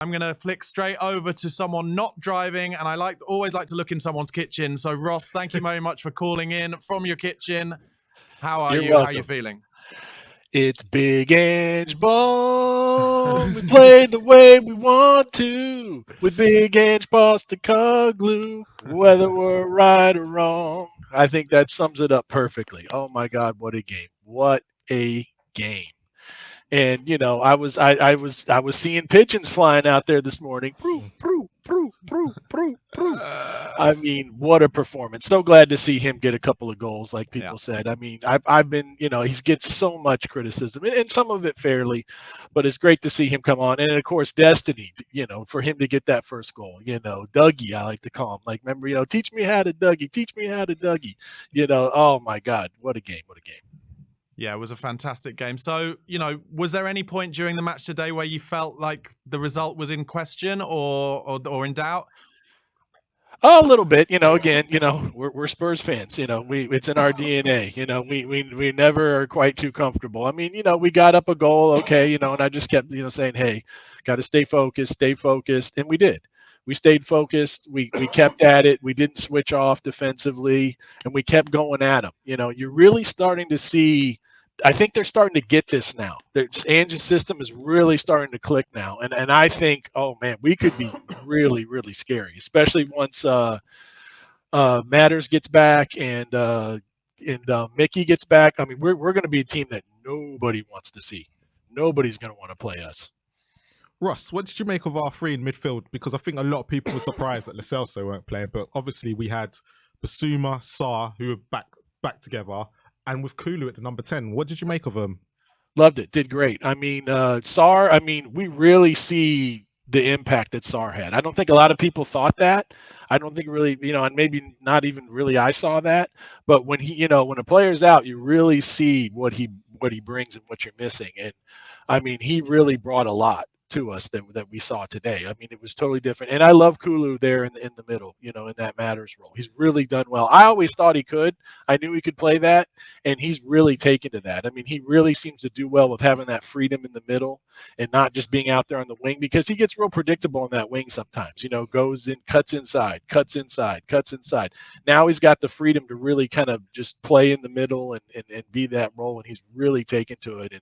I'm going to flick straight over to someone not driving, and I always like to look in someone's kitchen. So, Ross, thank you very much for calling in from your kitchen. How are You're you? welcome. How are you feeling? It's Big Ange Ball. We play the way we want to with Big Ange Postacoglu, whether we're right or wrong. I think that sums it up perfectly. Oh my God, what a game! What a game! And you know, I was seeing pigeons flying out there this morning. Proo, proo, proo, proo, proo, proo. I mean, what a performance! So glad to see him get a couple of goals, like people said. I mean, I've been, you know, he gets so much criticism, and some of it fairly, but it's great to see him come on. And of course, destiny, you know, for him to get that first goal. You know, Dougie, I like to call him. Like, remember, you know, teach me how to Dougie, teach me how to Dougie. You know, oh my God, what a game, what a game. Yeah, it was a fantastic game. So, you know, was there any point during the match today where you felt like the result was in question or in doubt? A little bit, you know. Again, you know, we're Spurs fans. You know, it's in our DNA. You know, we never are quite too comfortable. I mean, you know, we got up a goal, okay, you know, and I just kept, you know, saying, hey, got to stay focused, and we did. We stayed focused. We kept at it. We didn't switch off defensively, and we kept going at them. You know, you're really starting to see. I think they're starting to get this now. Ange's system is really starting to click now, and I think, oh man, we could be really really scary, especially once Matters gets back and Mickey gets back. I mean, we're going to be a team that nobody wants to see. Nobody's going to want to play us. Ross, what did you make of our three in midfield? Because I think a lot of people were surprised that Lo Celso weren't playing, but obviously we had Basuma, Sarr, who were back together, and with Kulu at the number 10. What did you make of them? Loved it. Did great. I mean, Sarr, I mean, we really see the impact that Sarr had. I don't think a lot of people thought that. I don't think really, you know, and maybe not even really I saw that. But when he, you know, when a player's out, you really see what he brings and what you're missing. And I mean, he really brought a lot to us that we saw today. I mean, it was totally different. And I love Kulu there in the middle, you know, in that Matters role. He's really done well. I always thought he could. I knew he could play that, and he's really taken to that. I mean, he really seems to do well with having that freedom in the middle and not just being out there on the wing, because he gets real predictable on that wing sometimes. You know, goes in, cuts inside, cuts inside, cuts inside. Now he's got the freedom to really kind of just play in the middle and be that role, and he's really taken to it.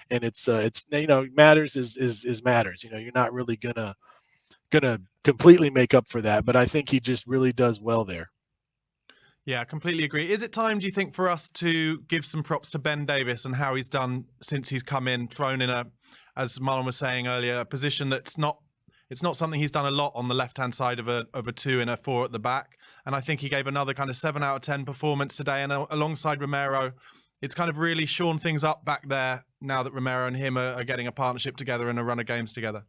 And it's you know, Matters is Matters. You know, you're not really gonna completely make up for that, but I think he just really does well there. Yeah, I completely agree. Is it time, do you think, for us to give some props to Ben Davies and how he's done since he's come in, thrown in as Marlon was saying earlier, a position it's not something he's done a lot on the left-hand side of a 2 and a 4 at the back. And I think he gave another kind of 7 out of 10 performance today. And alongside Romero, it's kind of really shorn things up back there now that Romero and him are getting a partnership together and a run of games together.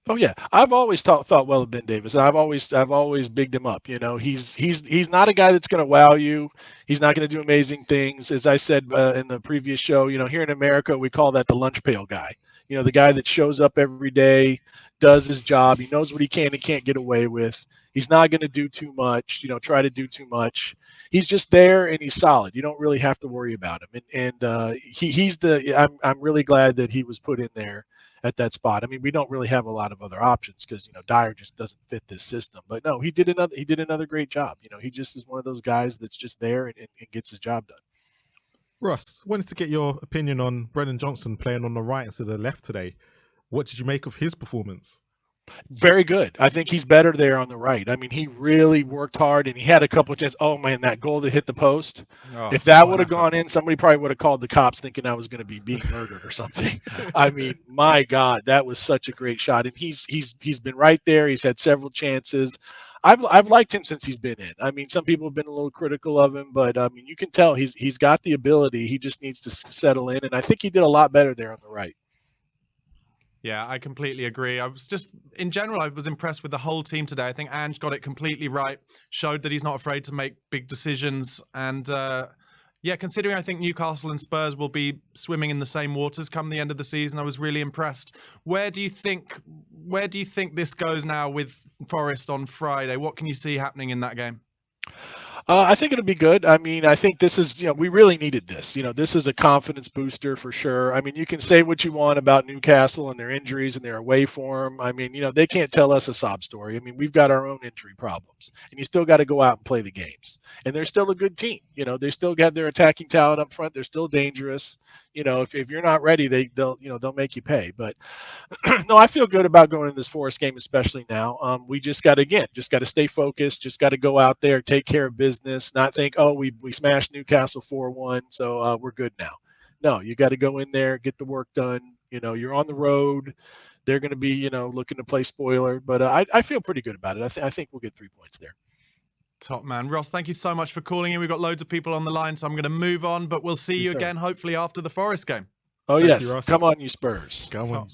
Oh yeah, I've always thought well of Ben Davies, and I've always bigged him up. You know, he's not a guy that's going to wow you. He's not going to do amazing things. As I said in the previous show, you know, here in America we call that the lunch pail guy. You know, the guy that shows up every day, does his job. He knows what he can and can't get away with. He's not going to do too much. You know, try to do too much. He's just there and he's solid. You don't really have to worry about him. And he's the. I'm really glad that he was put in there at that spot. I mean, we don't really have a lot of other options because, you know, Dyer just doesn't fit this system. But no, he did another great job. You know, he just is one of those guys that's just there and gets his job done. Ross, wanted to get your opinion on Brennan Johnson playing on the right instead of the left today. What did you make of his performance? Very good. I think he's better there on the right. I mean, he really worked hard and he had a couple of chances. Oh man, that goal that hit the post. If that would have gone in, somebody probably would have called the cops thinking I was going to be being murdered or something. I mean, my God, that was such a great shot. And he's been right there. He's had several chances. I've liked him since he's been in. I mean, some people have been a little critical of him, but I mean, you can tell he's got the ability. He just needs to settle in, and I think he did a lot better there on the right. Yeah, I completely agree. I was impressed with the whole team today. I think Ange got it completely right, showed that he's not afraid to make big decisions. And yeah, considering I think Newcastle and Spurs will be swimming in the same waters come the end of the season, I was really impressed. Where do you think this goes now with Forest on Friday? What can you see happening in that game? I think it'll be good. I mean, I think this is, we really needed this. This is a confidence booster for sure. I mean, you can say what you want about Newcastle and their injuries and their away form. I mean, they can't tell us a sob story. I mean, we've got our own injury problems, and you still got to go out and play the games. And they're still a good team. They still got their attacking talent up front. They're still dangerous. If you're not ready, they'll make you pay. But no, I feel good about going in this Forest game, especially now. We just got to stay focused. Just got to go out there, take care of business, not think, oh, we smashed Newcastle 4-1, so we're good now. No, you got to go in there, get the work done. You're on the road. They're going to be, looking to play spoiler, but I feel pretty good about it. I think we'll get 3 points there. Top man. Ross, thank you so much for calling in. We've got loads of people on the line, so I'm going to move on, but we'll see you again, hopefully, after the Forest game. Oh, Thank yes. you, Ross. Come on, you Spurs. Go on.